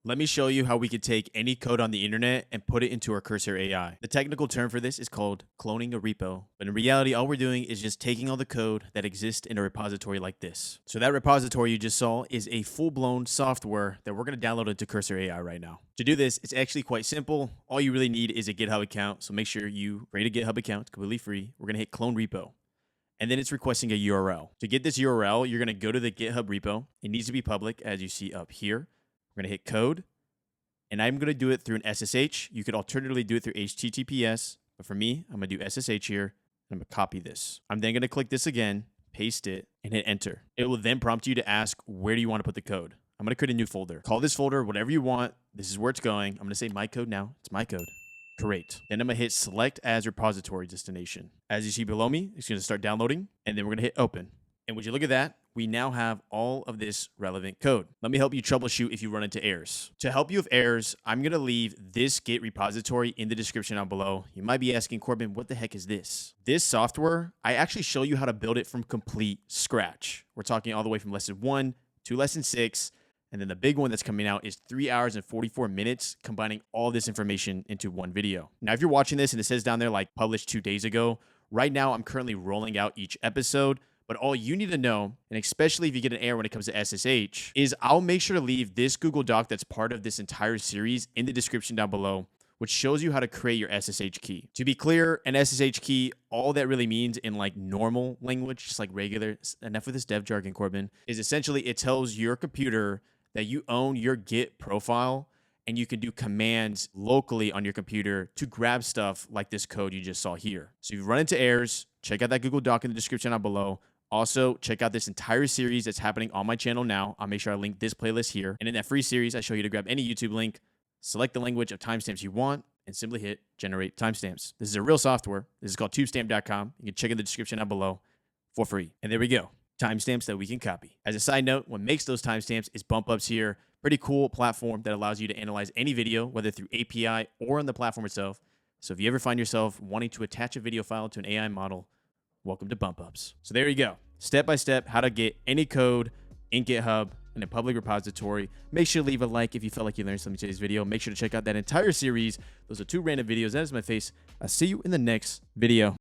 Let me show you how we could take any code on the internet and put it into our Cursor AI. The technical term for this is called cloning a repo, but in reality, all we're doing is just taking all the code that exists in a repository like this. So that repository you just saw is a full-blown software that we're going to download into Cursor AI right now. To do this, it's actually quite simple. All you really need is a GitHub account, so make sure you create a GitHub account. It's completely free. We're going to hit clone repo. And then it's requesting a URL. To get this URL, you're going to go to the GitHub repo. It needs to be public, as you see up here. We're going to hit code. And I'm going to do it through an SSH. You could alternatively do it through HTTPS. But for me, I'm going to do SSH here. And I'm going to copy this. I'm then going to click this again, paste it, and hit enter. It will then prompt you to ask, where do you want to put the code? I'm going to create a new folder. Call this folder whatever you want. This is where it's going. I'm going to say my code now. It's my code. Great. Then I'm going to hit select as repository destination. As you see below me, it's going to start downloading. And then we're going to hit open. And would you look at that? We now have all of this relevant code. Let me help you troubleshoot if you run into errors. To help you with errors, I'm going to leave this Git repository in the description down below. You might be asking, Corbin, what the heck is this? This software, I actually show you how to build it from complete scratch. We're talking all the way from lesson 1 to lesson 6. And then the big one that's coming out is 3 hours and 44 minutes, combining all this information into one video. Now, if you're watching this and it says down there like published 2 days ago, right now I'm currently rolling out each episode. But all you need to know, and especially if you get an error when it comes to SSH, is I'll make sure to leave this Google Doc that's part of this entire series in the description down below, which shows you how to create your SSH key. To be clear, an SSH key, all that really means in like normal language, just like regular, enough with this dev jargon, Corbin, is essentially it tells your computer that you own your Git profile and you can do commands locally on your computer to grab stuff like this code you just saw here. So if you run into errors, check out that Google Doc in the description down below. Also, check out this entire series that's happening on my channel now. I'll make sure I link this playlist here. And in that free series, I show you to grab any YouTube link, select the language of timestamps you want, and simply hit generate timestamps. This is a real software. This is called tubestamp.com. You can check in the description down below for free. And there we go. Timestamps that we can copy. As a side note, what makes those timestamps is Bump Ups here. Pretty cool platform that allows you to analyze any video, whether through API or on the platform itself. So if you ever find yourself wanting to attach a video file to an AI model, welcome to Bump Ups. So there you go. Step by step, how to get any code in GitHub in a public repository. Make sure to leave a like if you felt like you learned something in today's video. Make sure to check out that entire series. Those are 2 random videos. That is my face. I'll see you in the next video.